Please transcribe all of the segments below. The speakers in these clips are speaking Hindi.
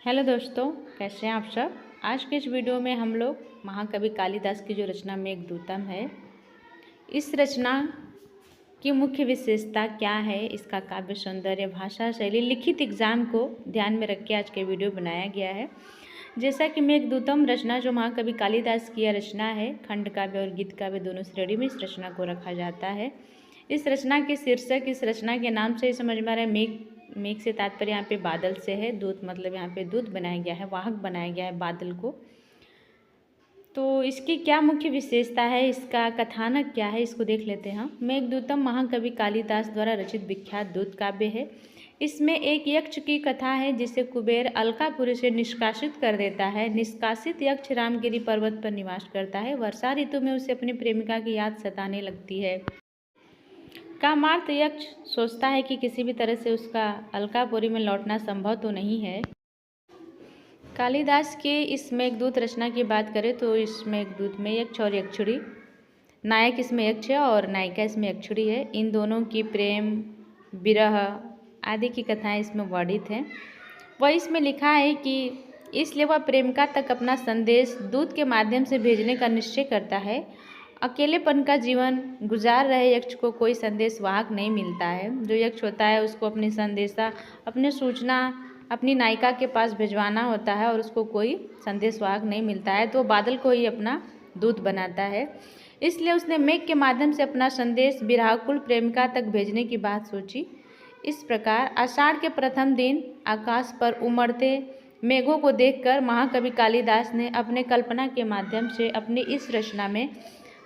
हेलो दोस्तों, कैसे हैं आप सब। आज के इस वीडियो में हम लोग महाकवि कालिदास की जो रचना मेघदूतम है, इस रचना की मुख्य विशेषता क्या है, इसका काव्य सौंदर्य, भाषा शैली, लिखित एग्जाम को ध्यान में रख के आज के वीडियो बनाया गया है। जैसा कि मेघदूतम रचना जो महाकवि कालिदास की रचना है, खंड काव्य और गीत काव्य दोनों श्रेणी में इस रचना को रखा जाता है। इस रचना के शीर्षक, इस रचना के नाम से समझ में आ रहा है मेघ। मेघ से तात्पर्य यहाँ पे बादल से है। दूत मतलब यहाँ पे दूत बनाया गया है, वाहक बनाया गया है बादल को। तो इसकी क्या मुख्य विशेषता है, इसका कथानक क्या है, इसको देख लेते हैं हम। मेघदूतम महाकवि कालिदास द्वारा रचित विख्यात दूत काव्य है। इसमें एक यक्ष की कथा है जिसे कुबेर अलकापुरी से निष्कासित कर देता है। निष्कासित यक्ष रामगिरी पर्वत पर निवास करता है। वर्षा ऋतु में उसे अपनी प्रेमिका की याद सताने लगती है। कामार्त यक्ष सोचता है कि किसी भी तरह से उसका अलकापुरी में लौटना संभव तो नहीं है। कालिदास के इस मेघदूत रचना की बात करें तो इस मेघदूत में यक्ष और यक्षिणी, नायक इसमें यक्ष है और नायिका इसमें यक्षिणी है। इन दोनों की प्रेम, विरह आदि की कथाएं इसमें वर्णित हैं। वह इसमें लिखा है कि इसलिए वह प्रेमिका तक अपना संदेश दूत के माध्यम से भेजने का निश्चय करता है। अकेलेपन का जीवन गुजार रहे यक्ष को कोई संदेश वाहक नहीं मिलता है। जो यक्ष होता है उसको अपनी संदेशा, अपनी सूचना अपनी नायिका के पास भिजवाना होता है और उसको कोई संदेश वाहक नहीं मिलता है, तो बादल को ही अपना दूत बनाता है। इसलिए उसने मेघ के माध्यम से अपना संदेश विरहाकुल प्रेमिका तक भेजने की बात सोची। इस प्रकार आषाढ़ के प्रथम दिन आकाश पर उमड़ते मेघों को देखकर महाकवि कालिदास ने अपने कल्पना के माध्यम से अपनी इस रचना में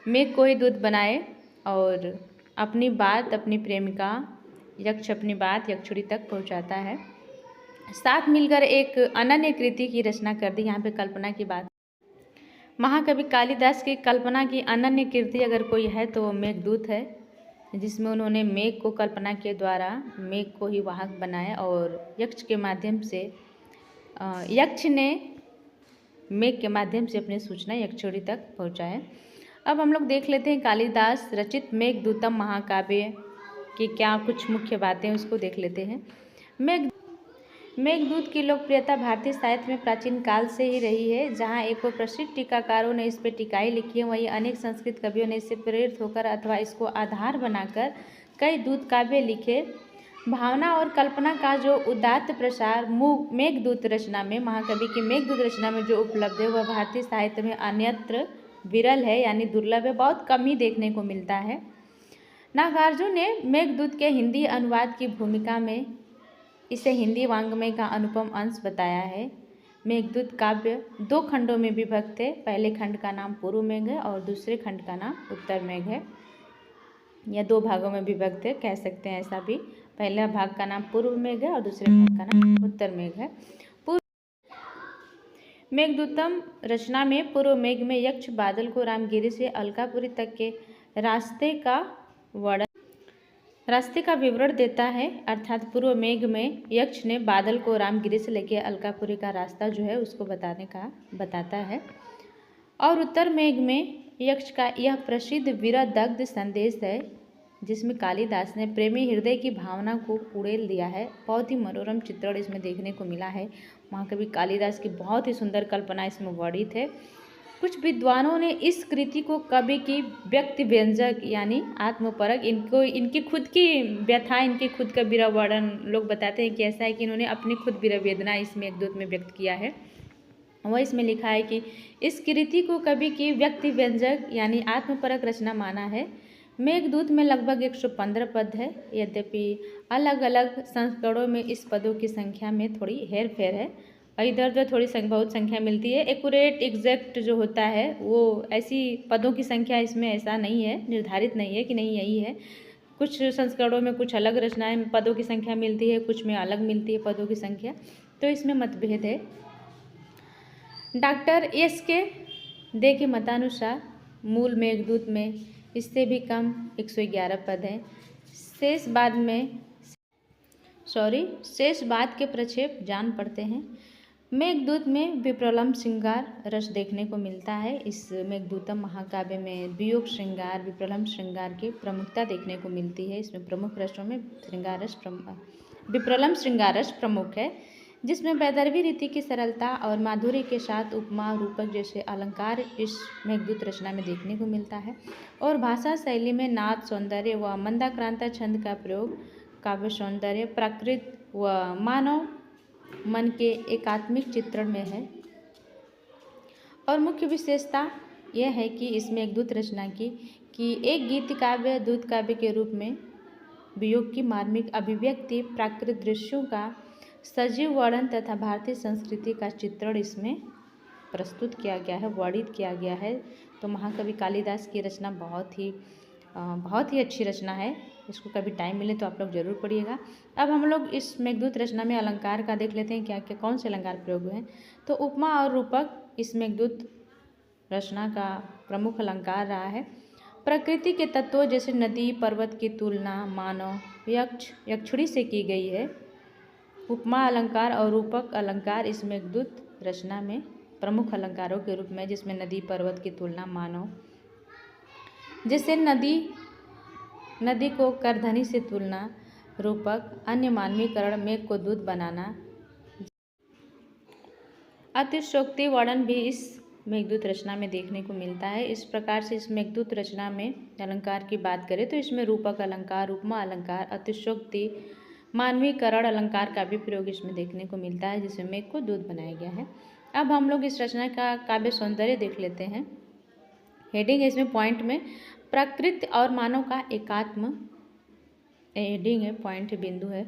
मेघ को ही दूत बनाए और अपनी बात अपनी प्रेमिका यक्ष अपनी बात यक्षिणी तक पहुंचाता है। साथ मिलकर एक अनन्य कृति की रचना कर दी। यहाँ पे कल्पना की बात, महाकवि कालिदास की कल्पना की अनन्य कृति अगर कोई है तो वो मेघदूत है, जिसमें उन्होंने मेघ को कल्पना के द्वारा मेघ को ही वाहक बनाया और यक्ष के माध्यम से यक्ष ने मेघ के माध्यम से अपनी सूचना यक्षिणी तक पहुँचाए। अब हम लोग देख लेते हैं कालिदास रचित मेघदूतम महाकाव्य की क्या कुछ मुख्य बातें, उसको देख लेते हैं। मेघदूत की लोकप्रियता भारतीय साहित्य में प्राचीन काल से ही रही है। जहाँ एक प्रसिद्ध टीकाकारों ने इस पर टीकाएँ लिखी है, वहीं अनेक संस्कृत कवियों ने इससे प्रेरित होकर अथवा इसको आधार बनाकर कई दूत काव्य लिखे। भावना और कल्पना का जो उदात्त प्रसार मेघदूत रचना में, महाकवि की मेघदूत रचना में जो उपलब्ध है, वह भारतीय साहित्य में अन्यत्र विरल है, यानी दुर्लभ है, बहुत कम ही देखने को मिलता है। नागार्जुन ने मेघदूत के हिंदी अनुवाद की भूमिका में इसे हिंदी वाङ्मय का अनुपम अंश बताया है। मेघदूत काव्य दो खंडों में विभक्त है। पहले खंड का नाम पूर्व मेघ है और दूसरे खंड का नाम उत्तर मेघ है, या दो भागों में विभक्त है, कह सकते हैं ऐसा भी। पहला भाग का नाम पूर्व मेघ है और दूसरे भाग का नाम उत्तर मेघ है। मेघदूतम रचना में पूर्व मेघ में यक्ष बादल को रामगिरी से अलकापुरी तक के रास्ते का विवरण देता है। अर्थात पूर्व मेघ में यक्ष ने बादल को रामगिरी से लेकर अलकापुरी का रास्ता जो है उसको बताता है, और उत्तर मेघ में यक्ष का यह प्रसिद्ध विरह दग्ध संदेश है, जिसमें कालिदास ने प्रेमी हृदय की भावना को उड़ेल दिया है। बहुत ही मनोरम चित्रण इसमें देखने को मिला है। महाकवि कालिदास की बहुत ही सुंदर कल्पना इसमें वर्णित है। कुछ विद्वानों ने इस कृति को कवि की व्यक्ति व्यंजक यानी आत्मपरक, इनकी खुद की व्यथा, इनके खुद का विरह वर्णन लोग बताते हैं कि ऐसा है कि इन्होंने अपनी खुद विरह वेदना इस मेघदूत में व्यक्त किया है। वह इसमें लिखा है कि इस कृति को कवि की व्यक्ति व्यंजक यानी आत्मपरक रचना माना है। मेघदूत में लगभग 115 पद है, यद्यपि अलग अलग संस्करणों में इस पदों की संख्या में थोड़ी हेर फेर है। इधर उधर थोड़ी बहुत संख्या मिलती है। एक्यूरेट एग्जैक्ट जो होता है वो ऐसी पदों की संख्या इसमें ऐसा नहीं है, निर्धारित नहीं है कि नहीं यही है। कुछ संस्करणों में कुछ अलग रचनाएं पदों की संख्या मिलती है, कुछ में अलग मिलती है पदों की संख्या, तो इसमें मतभेद है। डॉक्टर SK दे के मतानुसार मूल मेघदूत में इससे भी कम 111 पद हैं। शेष बाद के प्रक्षेप जान पड़ते हैं। मेघदूत में विप्रलम्ब श्रृंगार रस देखने को मिलता है। इस मेघदूतम महाकाव्य में वियोग श्रृंगार, विप्रलम्ब श्रृंगार की प्रमुखता देखने को मिलती है। इसमें प्रमुख रसों में विप्रलम्ब श्रृंगार रस प्रमुख है। जिसमें वैदर्भी रीति की सरलता और माधुर्य के साथ उपमा रूपक जैसे अलंकार इस मेघदूत रचना में देखने को मिलता है। और भाषा शैली में नाद सौंदर्य व मंदाक्रांता छंद का प्रयोग काव्य सौंदर्य प्राकृत व मानव मन के एकात्मिक चित्रण में है। और मुख्य विशेषता यह है कि इस मेघदूत रचना की कि एक गीत काव्य दूत काव्य के रूप में वियोग की मार्मिक अभिव्यक्ति प्राकृतिक दृश्यों का सजीव वर्णन तथा भारतीय संस्कृति का चित्रण इसमें प्रस्तुत किया गया है, वर्णित किया गया है। तो महाकवि कालिदास की रचना बहुत ही अच्छी रचना है। इसको कभी टाइम मिले तो आप लोग जरूर पढ़िएगा। अब हम लोग इस मेघदूत रचना में अलंकार का देख लेते हैं, क्या क्या कौन से अलंकार प्रयोग हुए हैं। तो उपमा और रूपक इस मेघदूत रचना का प्रमुख अलंकार रहा है। प्रकृति के तत्वों जैसे नदी पर्वत की तुलना मानव यक्षुड़ी से की गई है। उपमा अलंकार और रूपक अलंकार इस मेघदूत रचना में प्रमुख अलंकारों के रूप में, जिसमें नदी पर्वत की तुलना मानव, जैसे नदी को करधनी से तुलना, रूपक अन्य मानवीकरण, मेघ को दूध बनाना, अतिशयोक्ति वर्णन भी इस मेघदूत रचना में देखने को मिलता है। इस प्रकार से इस मेघदूत रचना में अलंकार की बात करें तो इसमें रूपक अलंकार, उपमा अलंकार, अतिशयोक्ति, मानवीकरण अलंकार का भी प्रयोग इसमें देखने को मिलता है, जिसमें मेघ को दूध बनाया गया है। अब हम लोग इस रचना का काव्य सौंदर्य देख लेते हैं। हेडिंग है इसमें पॉइंट में प्रकृति और मानव का एकात्म, हेडिंग है, पॉइंट बिंदु है।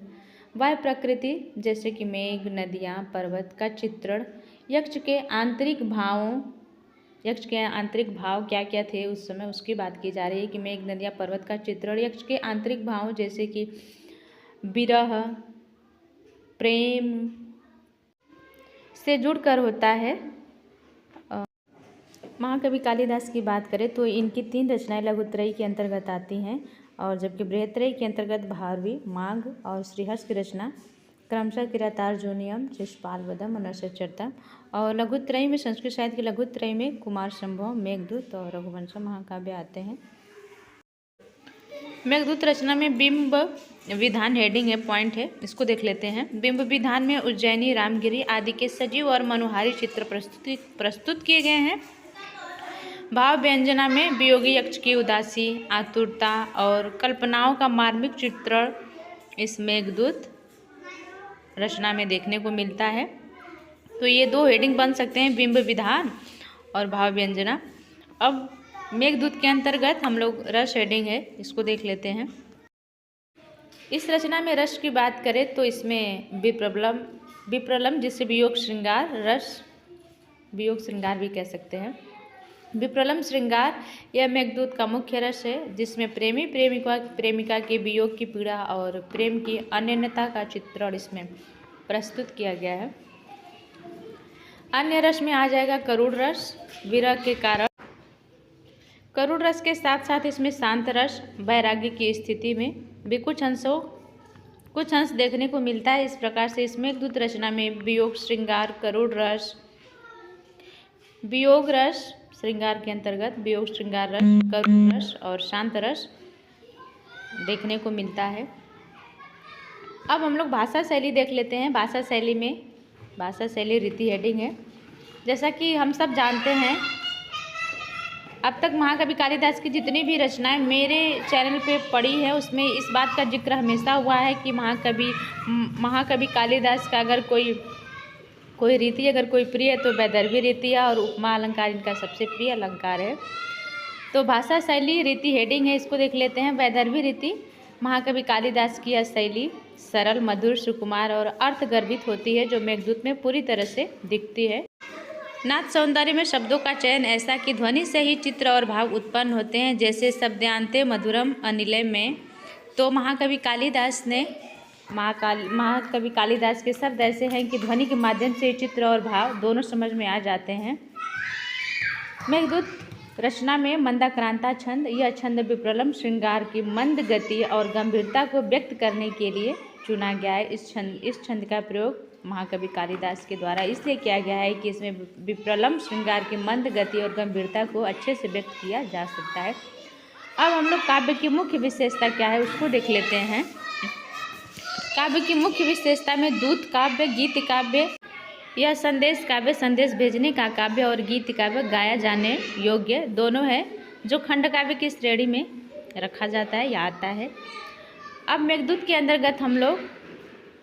वह प्रकृति जैसे कि मेघ, नदियाँ, पर्वत का चित्रण, यक्ष के आंतरिक भाव क्या क्या थे उस समय, उसकी बात की जा रही है कि मेघ, नदियाँ, पर्वत का चित्रण यक्ष के आंतरिक भाव जैसे कि विरह, प्रेम से जुड़कर होता है। महाकवि कालिदास की बात करें तो इनकी 3 रचनाएं लघुत्रयी के अंतर्गत आती हैं, और जबकि बृहत्त्रयी के अंतर्गत भारवी, माघ और श्रीहर्ष की रचना क्रमशः किरातार्जुनीयम, शिशुपालवधम और नरसच्चरितम। और लघुत्रयी में, संस्कृत साहित्य की लघुत्रयी में कुमार संभव, मेघदूत और रघुवंशम महाकाव्य आते हैं। मेघदूत रचना में बिंब विधान, हेडिंग है, पॉइंट है, इसको देख लेते हैं। बिंब विधान में उज्जैनी, रामगिरी आदि के सजीव और मनोहारी चित्र प्रस्तुत किए गए हैं। भाव व्यंजना में वियोगी यक्ष की उदासी, आतुरता और कल्पनाओं का मार्मिक चित्रण इस मेघदूत रचना में देखने को मिलता है। तो ये 2 हेडिंग बन सकते हैं, बिंब विधान और भाव व्यंजना। अब मेघदूत के अंतर्गत हम लोग रस हेडिंग है, इसको देख लेते हैं। इस रचना में रस की बात करें तो इसमें विप्रलम जिससे वियोग श्रृंगार, रस वियोग श्रृंगार भी कह सकते हैं। विप्रलम श्रृंगार यह मेघदूत का मुख्य रस है, जिसमें प्रेमी प्रेमिका के वियोग की पीड़ा और प्रेम की अनन्यता का चित्रण इसमें प्रस्तुत किया गया है। अन्य रस में आ जाएगा करुण रस, विरह के कारण। करुण रस के साथ साथ इसमें शांत रस, वैराग्य की स्थिति में भी कुछ अंश देखने को मिलता है। इस प्रकार से इस मेघदूत रचना में वियोग श्रृंगार, करुण रस, वियोग रस श्रृंगार के अंतर्गत वियोग श्रृंगार रस, करुण रस और शांत रस देखने को मिलता है। अब हम लोग भाषा शैली देख लेते हैं। भाषा शैली रीति हेडिंग है। जैसा कि हम सब जानते हैं, अब तक महाकवि कालिदास की जितनी भी रचनाएं मेरे चैनल पे पड़ी है, उसमें इस बात का जिक्र हमेशा हुआ है कि महाकवि कालिदास का अगर कोई रीति अगर कोई प्रिय है तो वैदर्भी रीति है, और उपमा अलंकार इनका सबसे प्रिय अलंकार है। तो भाषा शैली रीति हेडिंग है, इसको देख लेते हैं। वैदर्भी रीति महाकवि कालिदास की यह शैली सरल, मधुर, सुकुमार और अर्थगर्भित होती है, जो मेघदूत में पूरी तरह से दिखती है। नाद सौंदर्य में शब्दों का चयन ऐसा कि ध्वनि से ही चित्र और भाव उत्पन्न होते हैं, जैसे शब्दान्ते मधुरम अनिलय में। तो महाकवि कालिदास के शब्द ऐसे हैं कि ध्वनि के माध्यम से चित्र और भाव दोनों समझ में आ जाते हैं। मेघदूत रचना में मंदाक्रांता छंद, यह छंद विप्रलम श्रृंगार की मंद गति और गंभीरता को व्यक्त करने के लिए चुना गया है। इस छंद का प्रयोग महाकवि कालिदास के द्वारा इसलिए किया गया है कि इसमें विप्रलम श्रृंगार की मंद गति और गंभीरता को अच्छे से व्यक्त किया जा सकता है। अब हम लोग काव्य की मुख्य विशेषता क्या है उसको देख लेते हैं। काव्य की मुख्य विशेषता में दूत काव्य, गीत काव्य, यह संदेश काव्य, संदेश भेजने का काव्य, और गीत काव्य गाया जाने योग्य दोनों है, जो खंड काव्य की श्रेणी में रखा जाता है या आता है। अब मेघदूत के अंतर्गत हम लोग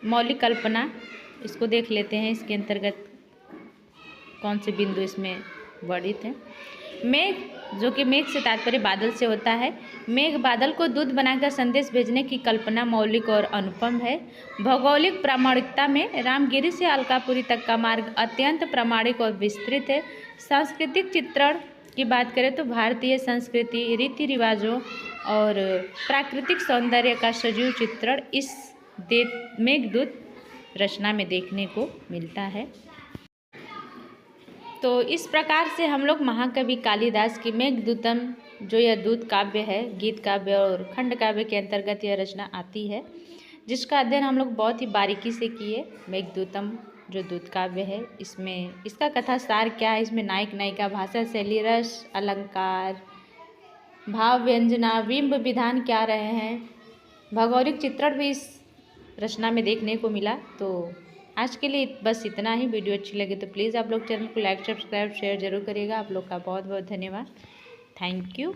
मौलिक कल्पना इसको देख लेते हैं। इसके अंतर्गत कौन से बिंदु इसमें वर्णित हैं। मेघ, जो कि मेघ से तात्पर्य बादल से होता है। मेघ बादल को दूत बनाकर संदेश भेजने की कल्पना मौलिक और अनुपम है। भौगोलिक प्रामाणिकता में रामगिरी से अलकापुरी तक का मार्ग अत्यंत प्रामाणिक और विस्तृत है। सांस्कृतिक चित्रण की बात करें तो भारतीय संस्कृति, रीति रिवाजों और प्राकृतिक सौंदर्य का सजीव चित्रण इस मेघदूत रचना में देखने को मिलता है। तो इस प्रकार से हम लोग महाकवि कालिदास की मेघदूतम, जो यह दूत काव्य है, गीत काव्य और खंड काव्य के अंतर्गत यह रचना आती है, जिसका अध्ययन हम लोग बहुत ही बारीकी से किए। मेघदूतम जो दूत काव्य है, इसमें इसका कथा सार क्या है, इसमें नायक नायिका, भाषा शैली, रस, अलंकार, भाव, व्यंजना, बिंब विधान क्या रहे हैं, भौगोलिक चित्रण भी इस रचना में देखने को मिला। तो आज के लिए बस इतना ही। वीडियो अच्छी लगे तो प्लीज़ आप लोग चैनल को लाइक, सब्सक्राइब, शेयर जरूर करिएगा। आप लोग का बहुत बहुत धन्यवाद। Thank you.